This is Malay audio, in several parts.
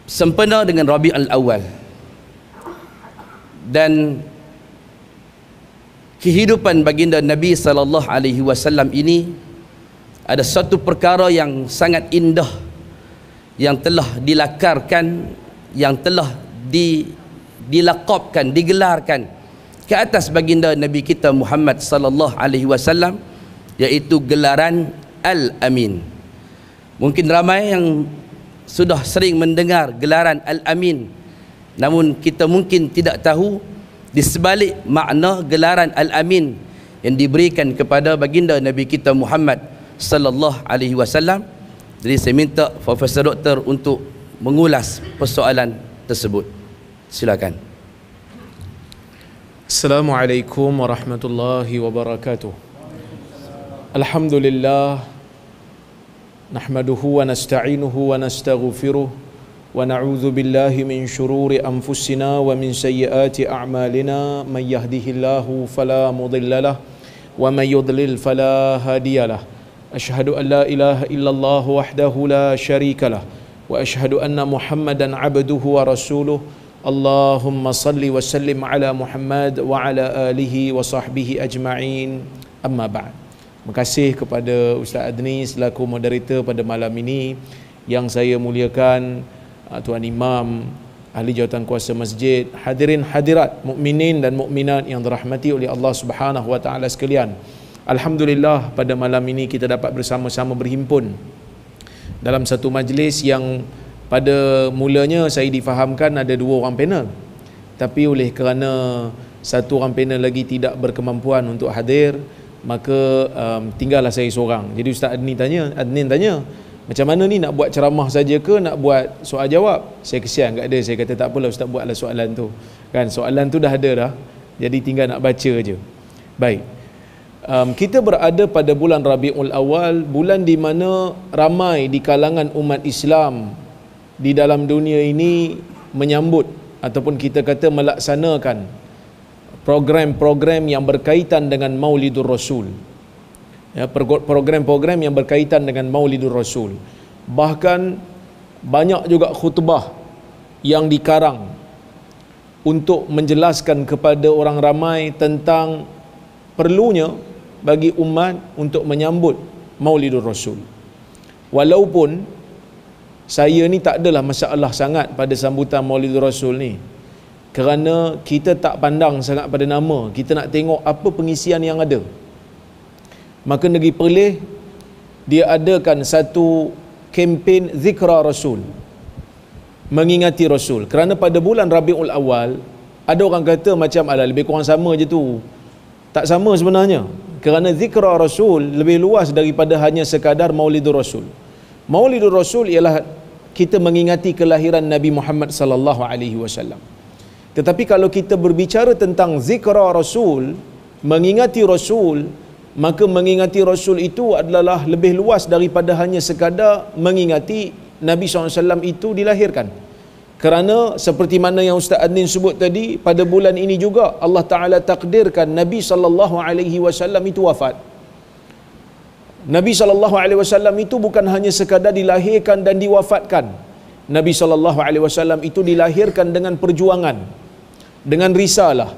sempena dengan Rabiul Awal, dan kehidupan baginda Nabi sallallahu alaihi wasallam ini ada satu perkara yang sangat indah yang telah dilakarkan, yang telah dilaqabkan, digelarkan ke atas baginda Nabi kita Muhammad sallallahu alaihi wasallam, iaitu gelaran Al-Amin. Mungkin ramai yang sudah sering mendengar gelaran Al-Amin, namun kita mungkin tidak tahu di sebalik makna gelaran Al-Amin yang diberikan kepada baginda Nabi kita Muhammad sallallahu alaihi wasallam. Jadi saya minta Profesor Doktor untuk mengulas persoalan tersebut. Silakan. Assalamualaikum warahmatullahi wabarakatuh. Alhamdulillah, nahmaduhu wa nasta'inuhu wa nastaghfiruh wa na'udzu billahi min shururi anfusina wa min sayyiati a'malina, man yahdihillahu fala mudhillalah wa man yudlil fala hadiyalah. Asyhadu an la ilaha illallah wahdahu la syarikalah wa asyhadu anna Muhammadan abduhu wa rasuluh. Allahumma salli wa sallim ala Muhammad wa ala alihi wa sahbihi ajma'in. Amma ba'd. Terima kasih kepada Ustaz Adni selaku moderator pada malam ini. Yang saya muliakan Tuan Imam, Ahli Jawatan Kuasa Masjid, hadirin hadirat, mukminin dan mukminat yang dirahmati oleh Allah Subhanahu wa taala sekalian. Alhamdulillah, pada malam ini kita dapat bersama-sama berhimpun dalam satu majlis yang pada mulanya saya difahamkan ada 2 orang panel, tapi oleh kerana satu orang panel lagi tidak berkemampuan untuk hadir, maka tinggallah saya seorang. Jadi Ustaz Adnin tanya, macam mana ni, nak buat ceramah saja ke nak buat soal jawab? Saya kesian kat dia, saya kata tak apalah Ustaz, buatlah soalan tu. Kan soalan tu dah ada dah. Jadi tinggal nak baca je. Baik. Kita berada pada bulan Rabiul Awal, bulan di mana ramai di kalangan umat Islam di dalam dunia ini menyambut ataupun kita kata melaksanakan program-program yang berkaitan dengan Maulidur Rasul. Ya, program-program yang berkaitan dengan Maulidur Rasul. Bahkan banyak juga khutbah yang dikarang untuk menjelaskan kepada orang ramai tentang perlunya bagi umat untuk menyambut Maulidur Rasul. Walaupun saya ni tak adalah masalah sangat pada sambutan Maulidur Rasul ni, kerana kita tak pandang sangat pada nama, kita nak tengok apa pengisian yang ada. Maka negeri Perlis dia adakan satu kempen Zikra Rasul, mengingati Rasul. Kerana pada bulan Rabiul Awal ada orang kata macam alah lebih kurang sama je tu. Tak sama sebenarnya, kerana Zikra Rasul lebih luas daripada hanya sekadar Maulidur Rasul. Maulidur Rasul ialah kita mengingati kelahiran Nabi Muhammad sallallahu alaihi wasallam. Tetapi kalau kita berbicara tentang Zikra Rasul, mengingati Rasul, maka mengingati Rasul itu adalah lebih luas daripada hanya sekadar mengingati Nabi SAW itu dilahirkan. Kerana seperti mana yang Ustaz Adnin sebut tadi, pada bulan ini juga Allah Ta'ala takdirkan Nabi SAW itu wafat. Nabi SAW itu bukan hanya sekadar dilahirkan dan diwafatkan. Nabi SAW itu dilahirkan dengan perjuangan, dengan risalah,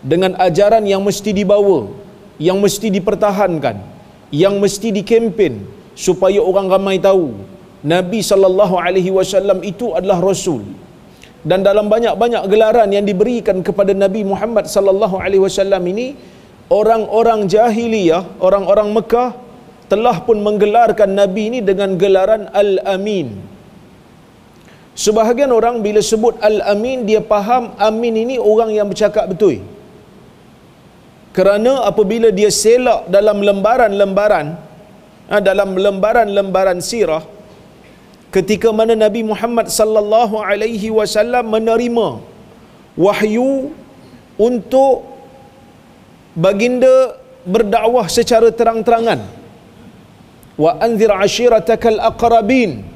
dengan ajaran yang mesti dibawa, yang mesti dipertahankan, yang mesti dikempen supaya orang ramai tahu Nabi SAW itu adalah Rasul. Dan dalam banyak-banyak gelaran yang diberikan kepada Nabi Muhammad SAW ini, orang-orang jahiliyah, orang-orang Mekah telah pun menggelarkan Nabi ini dengan gelaran Al-Amin. Sebahagian orang bila sebut Al-Amin, dia faham Amin ini orang yang bercakap betul. Kerana apabila dia selak dalam lembaran sirah, ketika mana Nabi Muhammad sallallahu alaihi wasallam menerima wahyu untuk baginda berdakwah secara terang-terangan, wa anzir ashiratakal aqrabin,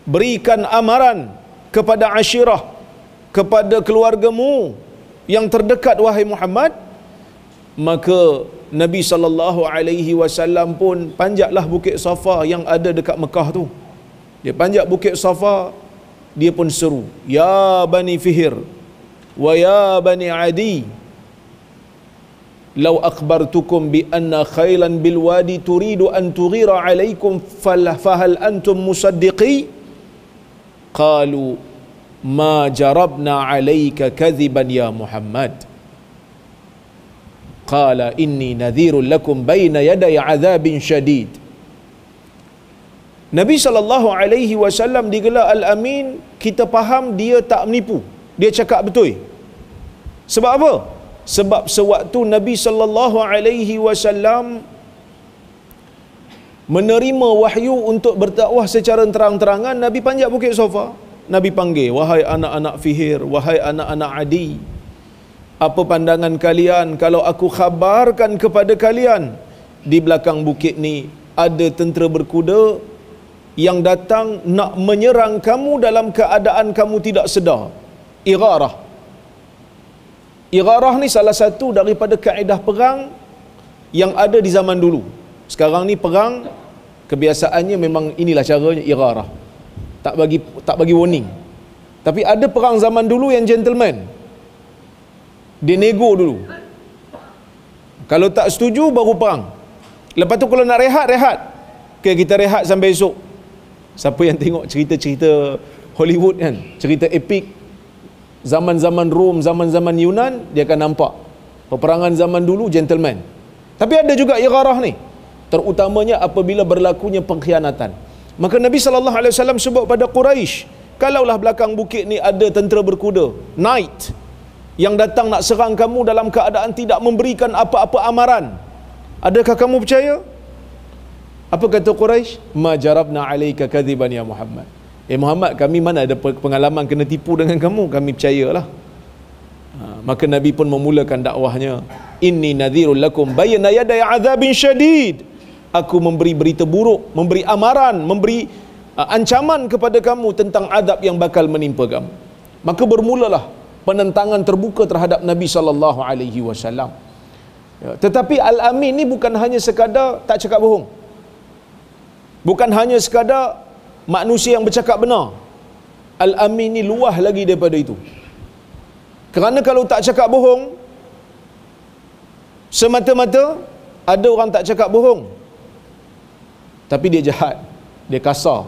berikan amaran kepada ashirah, kepada keluargamu yang terdekat wahai Muhammad. Maka Nabi sallallahu alaihi wasallam pun panjatlah bukit Safa yang ada dekat Mekah tu. Dia panjat bukit Safa, dia pun seru, ya Bani Fihr wa ya Bani Adi, law akhbartukum bi anna khailan bil wadi turidu an tughira alaikum fahal antum musaddiqi? Qalu ma jarabna alayka kadhiban ya Muhammad. Qala inni nadhirun lakum baina yaday azabin syadid. Nabi SAW digelar Al-Amin, kita faham dia tak menipu, dia cakap betul. Sebab apa? Sebab sewaktu Nabi SAW menerima wahyu untuk berdakwah secara terang-terangan, Nabi panjat bukit Safa. Nabi panggil, wahai anak-anak Fihr, wahai anak-anak Adi, apa pandangan kalian kalau aku khabarkan kepada kalian di belakang bukit ni ada tentera berkuda yang datang nak menyerang kamu dalam keadaan kamu tidak sedar. Igharah. Igharah ni salah satu daripada kaedah perang yang ada di zaman dulu. Sekarang ni perang kebiasaannya memang inilah caranya, igharah. Tak bagi warning. Tapi ada perang zaman dulu yang gentleman. Dia nego dulu. Kalau tak setuju baru perang. Lepas tu kalau nak rehat. Okay, kita rehat sampai esok. Siapa yang tengok cerita-cerita Hollywood kan, cerita epik zaman-zaman Rom, zaman-zaman Yunan, dia akan nampak peperangan zaman dulu gentleman. Tapi ada juga igharah ni, terutamanya apabila berlakunya pengkhianatan. Maka Nabi SAW sebut pada Quraisy, kalaulah belakang bukit ni ada tentera berkuda, knight, yang datang nak serang kamu dalam keadaan tidak memberikan apa-apa amaran, adakah kamu percaya? Apa kata Quraisy? Ma jarabna alayka kadhiban ya Muhammad. Muhammad, kami mana ada pengalaman kena tipu dengan kamu, kami percayalah. Maka Nabi pun memulakan dakwahnya, inni nadhirul lakum bayna yaday azabin syadid. Aku memberi berita buruk, memberi amaran, memberi ancaman kepada kamu tentang azab yang bakal menimpa kamu. Maka bermulalah penentangan terbuka terhadap Nabi SAW. Tetapi Al-Amin ni bukan hanya sekadar tak cakap bohong, bukan hanya sekadar manusia yang bercakap benar. Al-Amin ni luah lagi daripada itu. Kerana kalau tak cakap bohong, semata-mata ada orang tak cakap bohong, tapi dia jahat, dia kasar.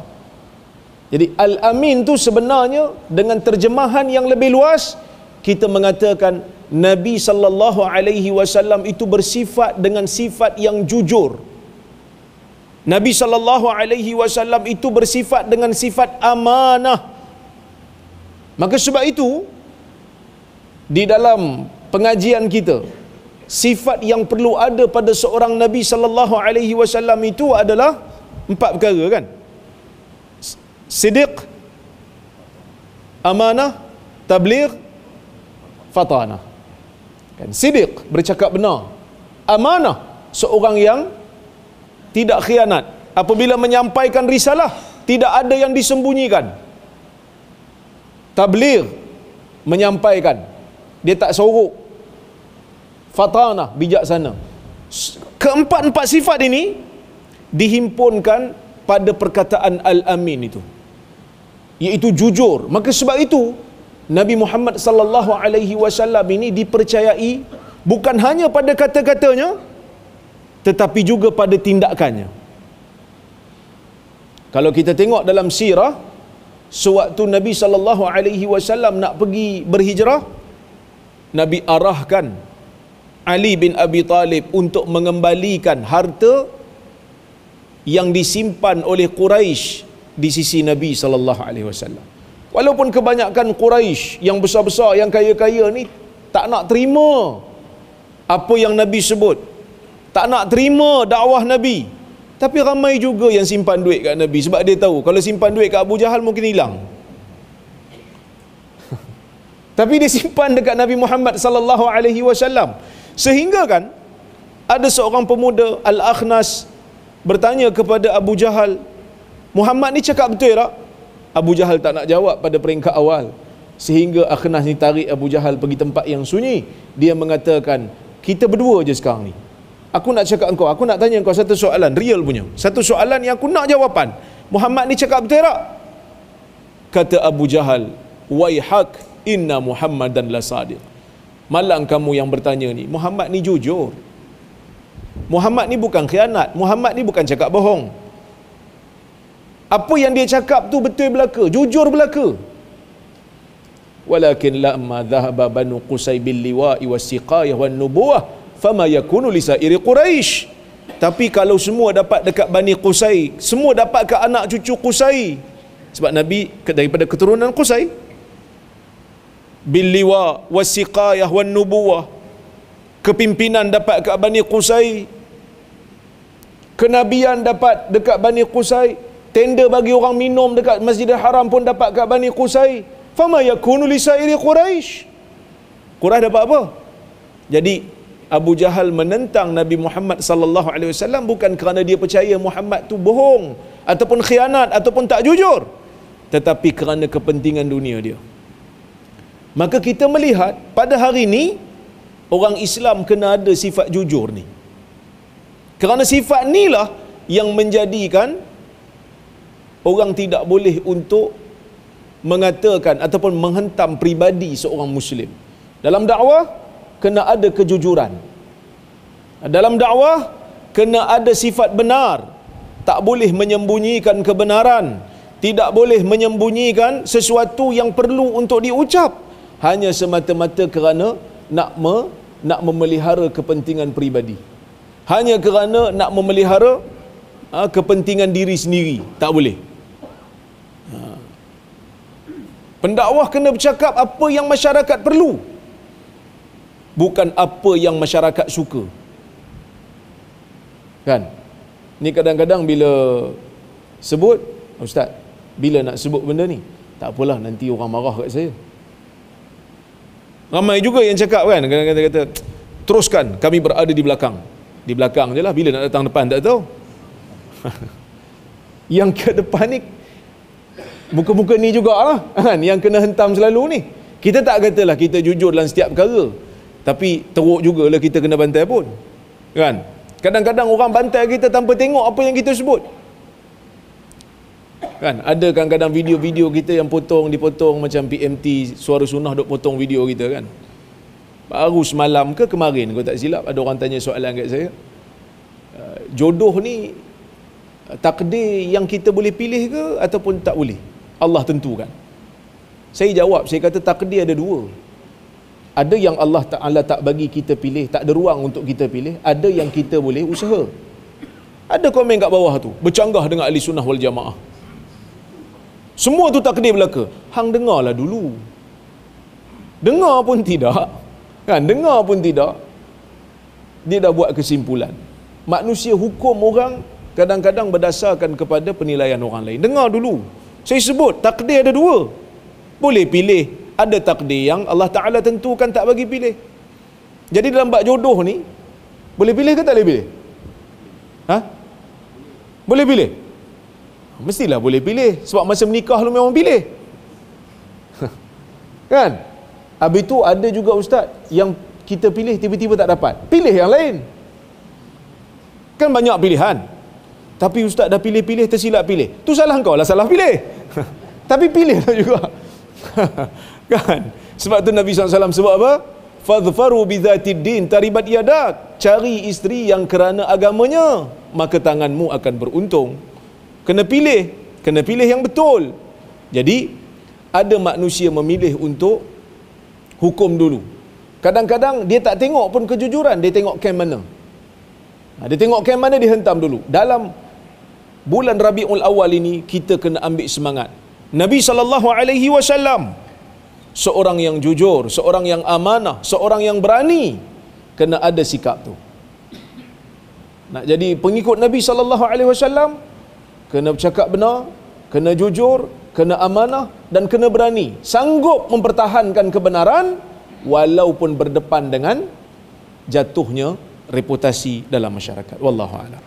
Jadi Al-Amin tu sebenarnya dengan terjemahan yang lebih luas, kita mengatakan Nabi SAW itu bersifat dengan sifat yang jujur. Nabi SAW itu bersifat dengan sifat amanah. Maka sebab itu di dalam pengajian kita, sifat yang perlu ada pada seorang Nabi SAW itu adalah 4 perkara kan? Siddiq, amanah, tabligh, fatanah. Kan? Siddiq, bercakap benar. Amanah, seorang yang tidak khianat. Apabila menyampaikan risalah, tidak ada yang disembunyikan. Tabligh, menyampaikan, dia tak sorok. Fatanah, bijaksana. Keempat-empat sifat ini dihimpunkan pada perkataan Al-Amin itu, iaitu jujur. Maka sebab itu Nabi Muhammad SAW ini dipercayai bukan hanya pada kata-katanya, tetapi juga pada tindakannya. Kalau kita tengok dalam sirah, sewaktu Nabi SAW nak pergi berhijrah, Nabi arahkan Ali bin Abi Talib untuk mengembalikan harta yang disimpan oleh Quraisy di sisi Nabi SAW. Walaupun kebanyakan Quraisy yang besar-besar, yang kaya-kaya ni tak nak terima apa yang Nabi sebut, tak nak terima dakwah Nabi, tapi ramai juga yang simpan duit kat Nabi, sebab dia tahu kalau simpan duit kat Abu Jahal mungkin hilang. Tapi dia simpan dekat Nabi Muhammad SAW. Sehingga kan ada seorang pemuda Al-Akhnas bertanya kepada Abu Jahal, Muhammad ni cakap betul tak? Abu Jahal tak nak jawab pada peringkat awal, sehingga Akhnas ni tarik Abu Jahal pergi tempat yang sunyi. Dia mengatakan, kita berdua je sekarang ni, aku nak cakap engkau, aku nak tanya engkau satu soalan real punya, satu soalan yang aku nak jawapan. Muhammad ni cakap betul tak? Kata Abu Jahal, waihak inna Muhammadan la sadiq. Malang kamu yang bertanya ni, Muhammad ni jujur. Muhammad ni bukan khianat, Muhammad ni bukan cakap bohong. Apa yang dia cakap tu betul belaka, jujur belaka. Walakin lamma dhahaba banu Qusay bil liwa'i was-siqayah wan nubuwah fama yakunu li sa'iri Quraisy. Tapi kalau semua dapat dekat Bani Qusay, semua dapat ke anak cucu Qusay. Sebab Nabi daripada keturunan Qusay. Bil liwa was-siqayah wan nubuwah. Kepimpinan dapat kat Bani Qusay. Kenabian dapat dekat Bani Qusay. Tenda bagi orang minum dekat Masjidil Haram pun dapat kat Bani Qusay. Fama yakunu li sa'iri Quraisy. Quraisy dapat apa? Jadi Abu Jahal menentang Nabi Muhammad sallallahu alaihi wasallam bukan kerana dia percaya Muhammad tu bohong ataupun khianat ataupun tak jujur, tetapi kerana kepentingan dunia dia. Maka kita melihat pada hari ini orang Islam kena ada sifat jujur ni. Kerana sifat inilah yang menjadikan orang tidak boleh untuk mengatakan ataupun menghentam pribadi seorang Muslim. Dalam dakwah kena ada kejujuran. Dalam dakwah kena ada sifat benar. Tak boleh menyembunyikan kebenaran. Tidak boleh menyembunyikan sesuatu yang perlu untuk diucap hanya semata-mata kerana nak memelihara kepentingan pribadi. Hanya kerana nak memelihara kepentingan diri sendiri. Tak boleh. Pendakwah kena bercakap apa yang masyarakat perlu, bukan apa yang masyarakat suka. Kan? Ni kadang-kadang bila sebut, Ustaz, bila nak sebut benda ni, tak apalah nanti orang marah kat saya. Ramai juga yang cakap kan, kadang-kadang kata, teruskan, kami berada di belakang. Di belakang je lah, bila nak datang depan tak tahu. Yang ke depan ni muka-muka ni jugalah kan, yang kena hentam selalu ni. Kita tak katalah kita jujur dalam setiap perkara, tapi teruk jugalah kita kena bantai pun. Kan? Kadang-kadang orang bantai kita tanpa tengok apa yang kita sebut. Kan? Ada kadang-kadang video-video kita yang dipotong macam PMT Suara Sunnah duk potong video kita kan. Baru semalam ke kemarin, kalau tak silap, ada orang tanya soalan kat saya. Jodoh ni takdir yang kita boleh pilih ke ataupun tak boleh? Allah tentukan. Saya jawab, saya kata takdir ada dua. Ada yang Allah Ta'ala tak bagi kita pilih, tak ada ruang untuk kita pilih. Ada yang kita boleh usaha. Ada komen kat bawah tu, bercanggah dengan ahli sunnah wal jamaah. Semua tu takdir belaka. Hang dengarlah dulu. Dengar pun tidak. Kan? Dengar pun tidak. Dia dah buat kesimpulan. Manusia hukum orang kadang-kadang berdasarkan kepada penilaian orang lain. Dengar dulu. Saya sebut, takdir ada dua. Boleh pilih. Ada takdir yang Allah Ta'ala tentukan tak bagi pilih. Jadi dalam bab jodoh ni, boleh pilih ke tak boleh pilih? Ha? Boleh pilih? Mestilah boleh pilih. Sebab masa menikah lu memang pilih. Kan? Habis tu ada juga ustaz yang kita pilih tiba-tiba tak dapat. Pilih yang lain. Kan banyak pilihan. Tapi ustaz dah pilih-pilih tersilap pilih. Tu salah kau lah, salah pilih. Tapi pilihlah juga. Kan? Sebab tu Nabi SAW sebut apa? Fadhfaru bidhatid din taribat yadak. Cari isteri yang kerana agamanya, maka tanganmu akan beruntung. Kena pilih yang betul. Jadi ada manusia memilih untuk hukum dulu. Kadang-kadang dia tak tengok pun kejujuran, dia tengok kem mana. Dia tengok kem mana, dia hentam dulu. Dalam bulan Rabiul Awal ini kita kena ambil semangat. Nabi SAW seorang yang jujur, seorang yang amanah, seorang yang berani, kena ada sikap tu. Nak jadi pengikut Nabi SAW, kena bercakap benar, kena jujur, kena amanah dan kena berani. Sanggup mempertahankan kebenaran walaupun berdepan dengan jatuhnya reputasi dalam masyarakat. Wallahu a'lam.